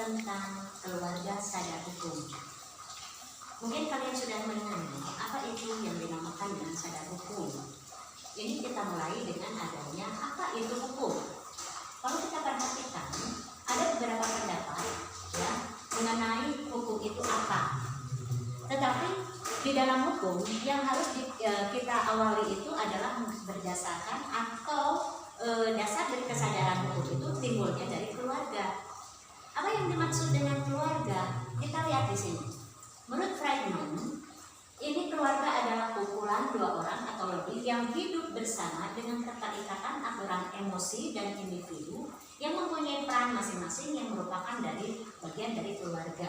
tentang keluarga sadar hukum. Mungkin kalian sudah mendengar apa itu yang dinamakan dengan sadar hukum. Ini kita mulai dengan adanya apa itu hukum. Kalau kita perhatikan, ada beberapa pendapat ya mengenai hukum itu apa. Tetapi di dalam hukum yang harus kita awali itu adalah berdasarkan atau dasar dari kesadaran hukum itu timbulnya dari keluarga. Apa yang dimaksud dengan keluarga? Kita lihat di sini. Menurut Friedman, ini keluarga adalah kumpulan dua orang atau lebih yang hidup bersama dengan keterikatan aturan emosi dan individu yang mempunyai peran masing-masing yang merupakan dari bagian dari keluarga.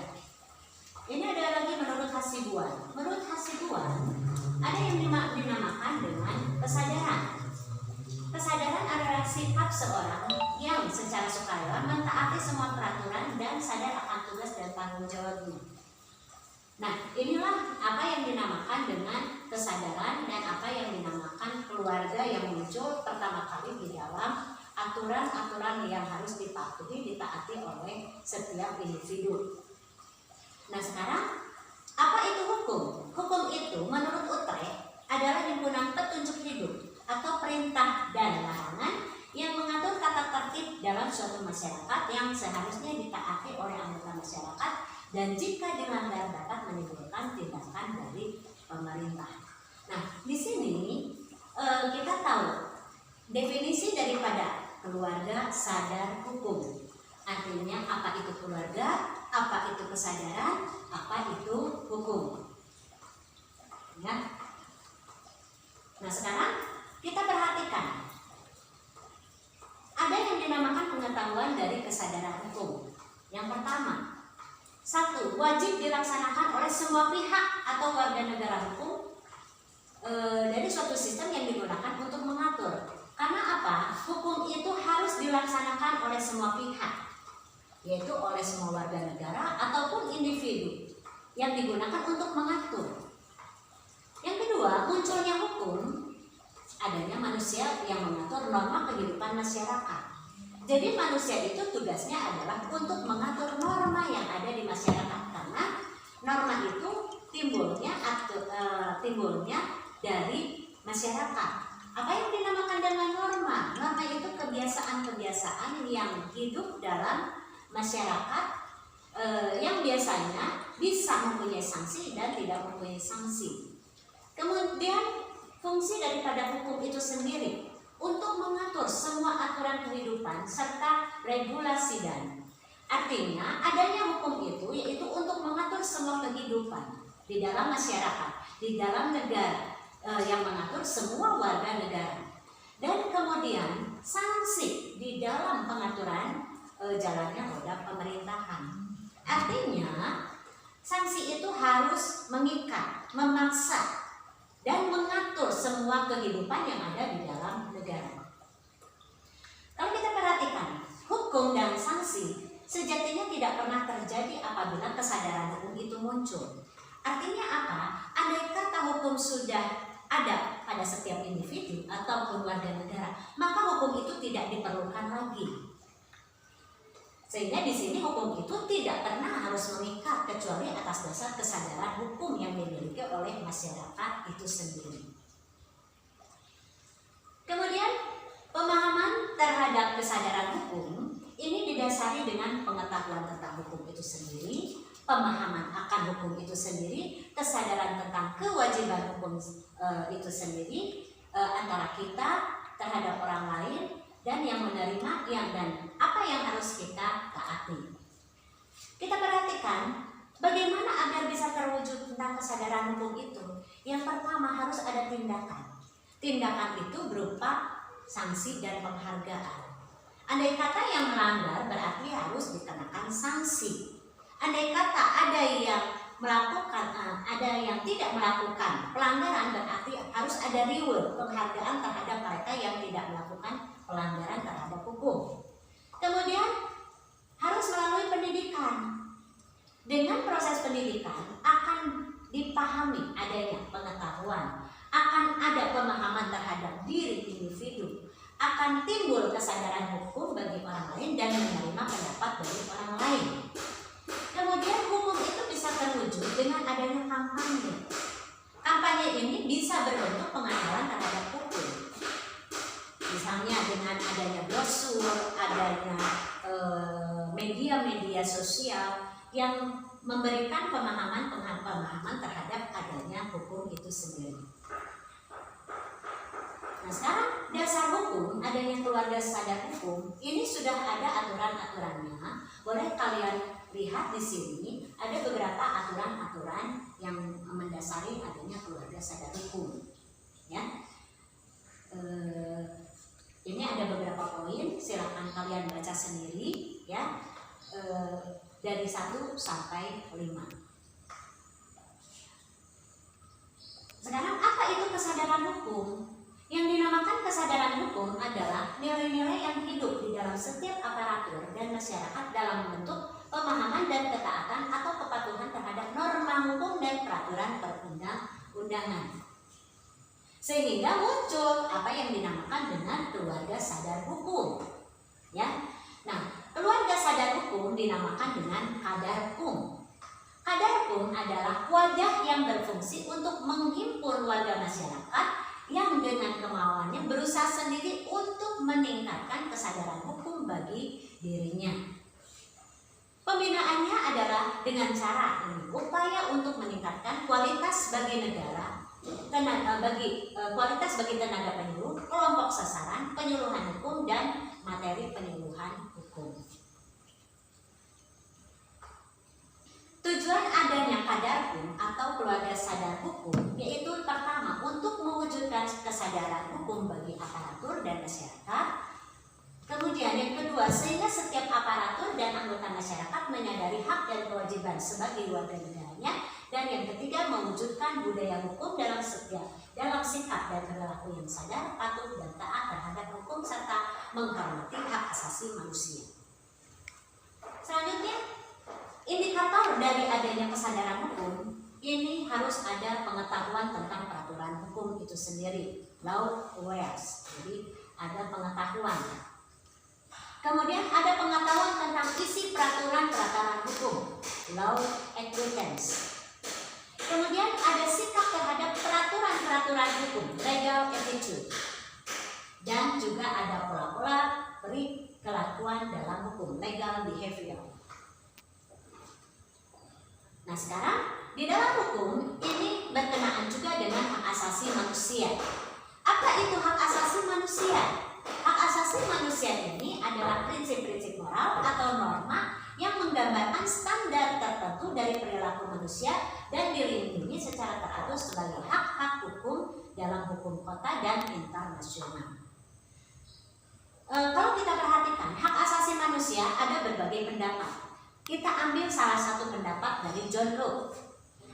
Ini ada lagi menurut Hasibuan. Menurut Hasibuan, ada yang dinamakan dengan kesadaran. Kesadaran adalah sifat seorang yang secara sukarela mentaati semua peraturan dan sadar akan tugas dan tanggung jawabnya. Nah, inilah apa yang dinamakan dengan kesadaran dan apa yang dinamakan keluarga yang muncul pertama kali di dalam aturan-aturan yang harus dipatuhi, ditaati oleh setiap individu. Nah, sekarang apa itu hukum? Hukum itu menurut Utrecht adalah himpunan petunjuk hidup atau perintah dan larangan yang mengatur tata tertib dalam suatu masyarakat yang seharusnya ditaati oleh anggota masyarakat dan jika dilanggar dapat menimbulkan tindakan dari pemerintah. Nah, di sini kita tahu definisi daripada keluarga sadar hukum. Artinya apa itu keluarga, apa itu kesadaran, apa itu hukum. Ya. Nah, sekarang kita perhatikan. Ada yang dinamakan pengetahuan dari kesadaran hukum. Yang pertama, 1. Wajib dilaksanakan oleh semua pihak atau warga negara hukum dari suatu sistem yang digunakan untuk mengatur. Karena apa? Hukum itu harus dilaksanakan oleh semua pihak, yaitu oleh semua warga negara ataupun individu yang digunakan untuk mengatur. Yang kedua, munculnya hukum adanya manusia yang mengatur norma kehidupan masyarakat. Jadi manusia itu tugasnya adalah untuk mengatur norma yang ada di masyarakat karena norma itu timbulnya dari masyarakat. Apa yang dinamakan dengan norma? Norma itu kebiasaan-kebiasaan yang hidup dalam masyarakat yang biasanya bisa mempunyai sanksi dan tidak mempunyai sanksi. Kemudian fungsi daripada hukum itu sendiri untuk mengatur semua aturan kehidupan serta regulasi dan artinya adanya hukum itu yaitu untuk mengatur semua kehidupan di dalam masyarakat, di dalam negara yang mengatur semua warga negara. Dan kemudian sanksi di dalam pengaturan jalannya roda pemerintahan. Artinya sanksi itu harus mengikat, memaksa dan mengatur semua kehidupan yang ada di dalam negara. Kalau kita perhatikan, hukum dan sanksi sejatinya tidak pernah terjadi apabila kesadaran hukum itu muncul. Artinya apa? Andai kata hukum sudah ada pada setiap individu ataupun warga negara, maka hukum itu tidak diperlukan lagi. Sehingga di sini hukum itu tidak pernah harus mengikat kecuali atas dasar kesadaran hukum yang dimiliki oleh masyarakat itu sendiri. Kemudian pemahaman terhadap kesadaran hukum ini didasari dengan pengetahuan tentang hukum itu sendiri, pemahaman akan hukum itu sendiri, kesadaran tentang kewajiban hukum itu sendiri antara kita terhadap orang lain dan yang menerima dan apa yang harus kita taati. Kita perhatikan bagaimana agar bisa terwujud tentang kesadaran hukum itu. Yang pertama harus ada tindakan. Tindakan itu berupa sanksi dan penghargaan. Andai kata yang melanggar berarti harus dikenakan sanksi. Andai kata ada yang melakukan, ada yang tidak melakukan pelanggaran berarti harus ada reward, penghargaan terhadap mereka yang tidak melakukan pelanggaran terhadap hukum. Kemudian harus melalui pendidikan. Dengan proses pendidikan akan dipahami adanya pengetahuan, akan ada pemahaman terhadap diri individu, akan timbul kesadaran hukum bagi orang lain dan menerima pendapat dari orang lain. Kemudian hukum itu bisa terwujud dengan adanya kampanye. Kampanye ini bisa berbentuk pengawalan terhadap hukum. Misalnya dengan adanya brosur, adanya media-media sosial yang memberikan pemahaman terhadap adanya hukum itu sendiri. Nah, sekarang dasar hukum, adanya keluarga sadar hukum, ini sudah ada aturan-aturannya. Boleh kalian lihat di sini ada beberapa aturan-aturan yang mendasari adanya keluarga sadar hukum. Ya, ini ada beberapa poin, silakan kalian baca sendiri ya, dari 1 sampai 5. Sekarang apa itu kesadaran hukum? Yang dinamakan kesadaran hukum adalah nilai-nilai yang hidup di dalam setiap aparatur dan masyarakat dalam bentuk pemahaman dan ketaatan atau kepatuhan terhadap norma hukum dan peraturan perundang-undangan. Sehingga muncul apa yang dinamakan dengan keluarga sadar hukum. Ya. Nah, keluarga sadar hukum dinamakan dengan Kadarkum. Kadarkum adalah wadah yang berfungsi untuk menghimpun warga masyarakat yang dengan kemauannya berusaha sendiri untuk meningkatkan kesadaran hukum bagi dirinya. Pembinaannya adalah dengan cara ini, upaya untuk meningkatkan kualitas bagi negara, kualitas bagi tenaga penyuluh, kelompok sasaran, penyuluhan hukum, dan materi penyuluhan hukum. Tujuan adanya Kadarkum atau keluarga sadar hukum yaitu pertama untuk mewujudkan kesadaran hukum bagi aparatur dan masyarakat. Kemudian yang kedua, sehingga setiap aparatur dan anggota masyarakat menyadari hak dan kewajiban sebagai warga negaranya. Dan yang ketiga, mewujudkan budaya hukum dalam sikap dan perilaku yang sadar, patuh dan taat terhadap hukum serta menghormati hak asasi manusia. Selanjutnya, indikator dari adanya kesadaran hukum ini harus ada pengetahuan tentang peraturan hukum itu sendiri, law awareness. Jadi ada pengetahuan. Kemudian ada pengetahuan tentang isi peraturan hukum, law acquaintance. Kemudian ada sikap terhadap peraturan hukum, legal attitude. Dan juga ada pola-pola perilakuan dalam hukum, legal behavior. Nah, sekarang di dalam hukum ini berkenaan juga dengan hak asasi manusia. Apa itu hak asasi manusia? Hak asasi manusia ini adalah prinsip-prinsip moral atau norma yang menggambarkan standar tertentu dari perilaku manusia dan dilindungi secara teratur sebagai hak-hak hukum dalam hukum kota dan internasional. Kalau kita perhatikan, hak asasi manusia ada berbagai pendapat. Kita ambil salah satu pendapat dari John Locke.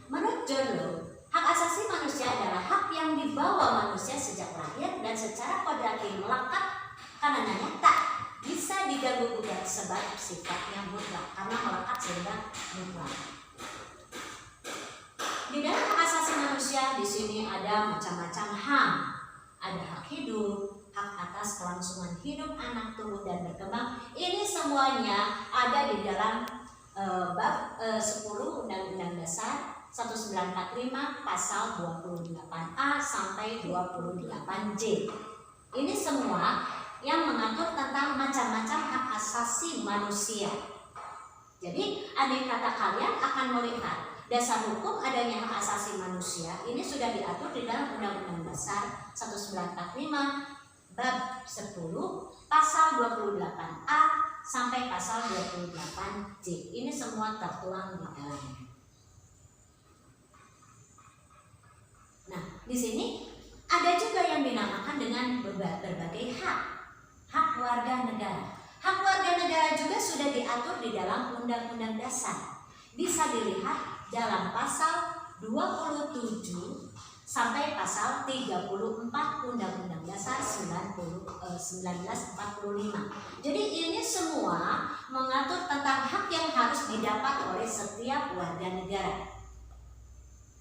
Menurut John Locke, hak asasi manusia adalah hak yang dibawa manusia sejak lahir dan secara kodrati melekat karenanya tak bisa diganggu-gugat sebab sifatnya mutlak, karena melekat sehingga mutlak. Di dalam hak asasi manusia di sini ada macam-macam HAM. Ada hak hidup, hak atas kelangsungan hidup anak tumbuh dan berkembang. Ini semuanya ada di dalam bab 10 Undang-Undang Dasar 1945 pasal 28A sampai 28J. Ini semua yang mengatur tentang macam-macam hak asasi manusia. Jadi, andai kata kalian akan melihat dasar hukum adanya hak asasi manusia, ini sudah diatur di dalam Undang-Undang Dasar 1945 bab 10 pasal 28A sampai pasal 28J. Ini semua tertuang di dalamnya. Nah, di sini ada juga yang dinamakan dengan berbagai hak warga negara. Hak warga negara juga sudah diatur di dalam Undang-Undang Dasar. Bisa dilihat dalam pasal 27 sampai pasal 34 Undang-Undang Dasar 1945. Jadi ini semua mengatur tentang hak yang harus didapat oleh setiap warga negara.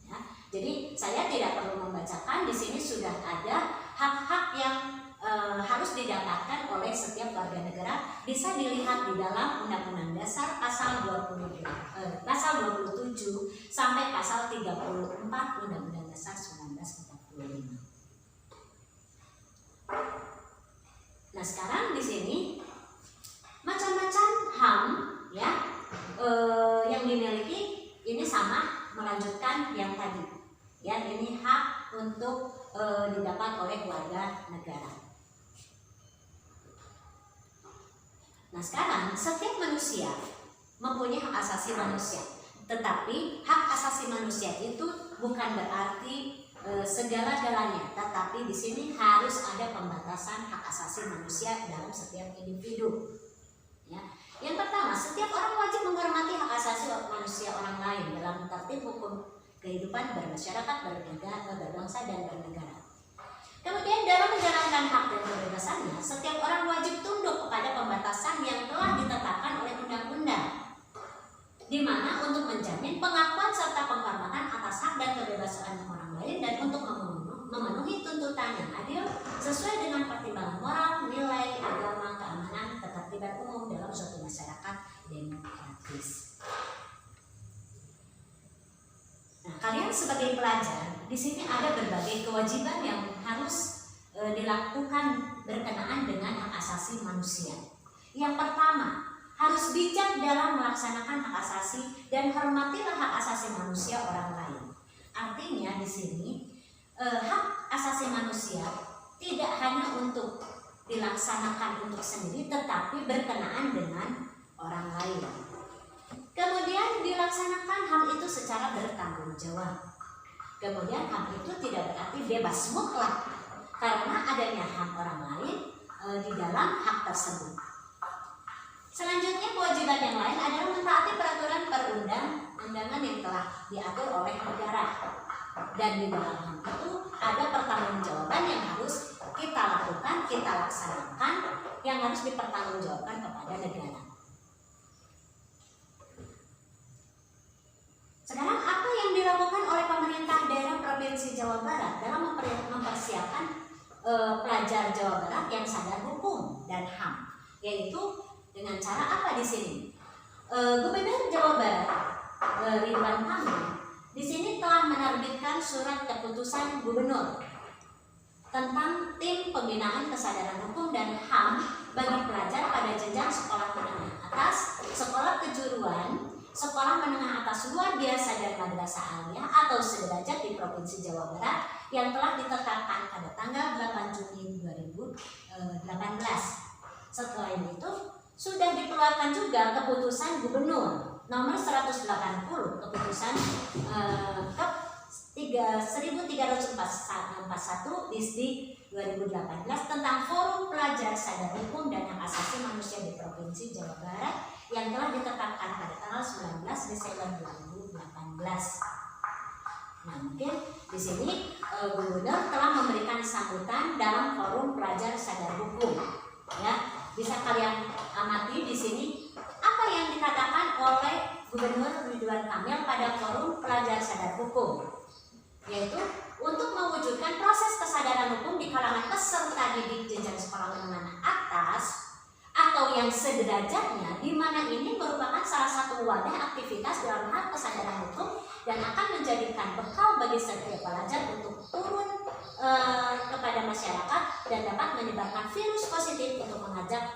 Ya, jadi saya tidak perlu membacakan, di sini sudah ada hak-hak yang harus didapatkan oleh setiap warga negara bisa dilihat di dalam Undang-Undang Dasar pasal 27 sampai pasal 34 Undang-Undang Dasar 1945. Nah, sekarang di sini macam-macam HAM ya yang dimiliki ini sama melanjutkan yang tadi. Ya, ini hak untuk didapat oleh warga negara. Nah, sekarang setiap manusia mempunyai hak asasi manusia. Tetapi hak asasi manusia itu bukan berarti segala-galanya, tetapi di sini harus ada pembatasan hak asasi manusia dalam setiap individu. Ya. Yang pertama, setiap orang wajib menghormati hak asasi manusia orang lain dalam tertib hukum kehidupan bermasyarakat, berbangsa dan bernegara. Kemudian dalam menjalankan hak dan kebebasannya, setiap orang wajib tunduk kepada pembatasan yang telah ditetapkan oleh undang-undang, di mana untuk menjamin pengakuan serta penghormatan atas hak dan kebebasan orang lain dan untuk memenuhi tuntutan yang adil sesuai dengan pertimbangan moral, nilai, agama, keamanan, ketertiban umum dalam suatu masyarakat demokratis. Nah, kalian sebagai pelajar, di sini ada berbagai kewajiban yang harus dilakukan berkenaan dengan hak asasi manusia. Yang pertama, harus bijak dalam melaksanakan hak asasi dan hormatilah hak asasi manusia orang lain. Artinya di sini hak asasi manusia tidak hanya untuk dilaksanakan untuk sendiri, tetapi berkenaan dengan orang lain. Kemudian dilaksanakan HAM itu secara bertanggung jawab. Kemudian HAM itu tidak berarti bebas mutlak karena adanya HAM orang lain di dalam hak tersebut. Selanjutnya kewajiban yang lain adalah mentaati peraturan perundang-undangan yang telah diatur oleh negara. Dan di dalam HAM itu ada pertanggungjawaban yang harus kita lakukan, kita laksanakan, yang harus dipertanggungjawabkan kepada negara. Sekarang apa yang dilakukan oleh pemerintah daerah Provinsi Jawa Barat dalam mempersiapkan pelajar Jawa Barat yang sadar hukum dan HAM, yaitu dengan cara apa di sini? Gubernur Jawa Barat Ridwan Kamil di sini telah menerbitkan surat keputusan gubernur tentang tim pembinaan kesadaran hukum dan HAM bagi pelajar pada jenjang sekolah menengah atas, sekolah kejuruan, sekolah menengah atas luar biasa dan madrasah aliyah atau sederajat di Provinsi Jawa Barat yang telah ditetapkan pada tanggal 8 Juni 2018. Setelah itu sudah dikeluarkan juga keputusan gubernur nomor 180 keputusan ke 1341 Disdik 2018 tentang Forum Pelajar Sadar Hukum dan Hak Asasi Manusia di Provinsi Jawa Barat yang telah ditetapkan pada tanggal 19 Desember 2018. Nah, mungkin di sini gubernur telah memberikan sambutan dalam Forum Pelajar Sadar Hukum. Ya, bisa kalian amati di sini apa yang dikatakan oleh Gubernur Ridwan Kamil pada Forum Pelajar Sadar Hukum, yaitu untuk mewujudkan proses kesadaran hukum di kalangan peserta didik jenjang sekolah menengah atas atau yang sederajatnya, di mana ini merupakan salah satu wadah aktivitas dalam hal kesadaran hukum dan akan menjadikan bekal bagi setiap pelajar untuk turun kepada masyarakat dan dapat menyebarkan virus positif untuk mengajak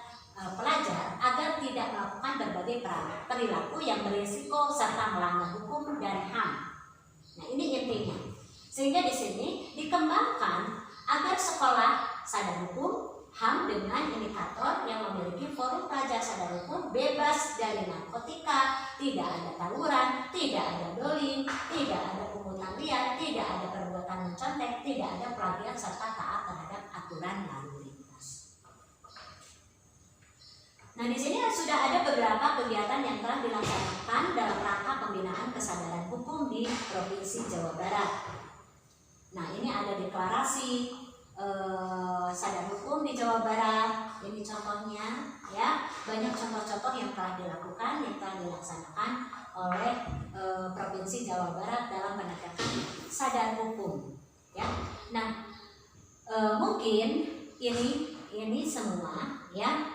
pelajar agar tidak melakukan berbagai perilaku yang berisiko serta melanggar hukum dan HAM. Nah, ini intinya. Sehingga di sini dikembangkan agar sekolah sadar hukum HAM dengan indikator yang memiliki forum pelajar sadar hukum bebas dari narkotika, tidak ada tawuran, tidak ada doling, tidak ada pungutan liar, tidak ada perbuatan mencontek, tidak ada plagiat serta taat terhadap aturan lalu lintas. Nah, di sini sudah ada beberapa kegiatan yang telah dilaksanakan dalam rangka pembinaan kesadaran hukum di Provinsi Jawa Barat. Nah, ini ada deklarasi sadar hukum di Jawa Barat. Ini contohnya, ya, banyak contoh-contoh yang telah dilakukan, yang telah dilaksanakan oleh Provinsi Jawa Barat dalam penegakan sadar hukum. Ya, nah, mungkin ini semua, ya,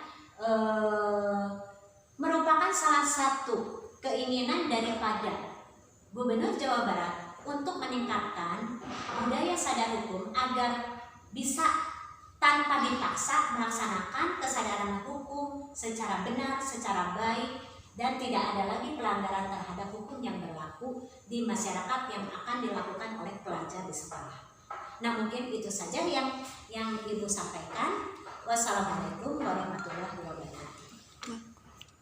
satu keinginan daripada Gubernur Jawa Barat untuk meningkatkan budaya sadar hukum agar bisa tanpa dipaksa melaksanakan kesadaran hukum secara benar, secara baik, dan tidak ada lagi pelanggaran terhadap hukum yang berlaku di masyarakat yang akan dilakukan oleh pelajar di sekolah. Nah, mungkin itu saja yang Ibu sampaikan. Wassalamualaikum warahmatullahi wabarakatuh.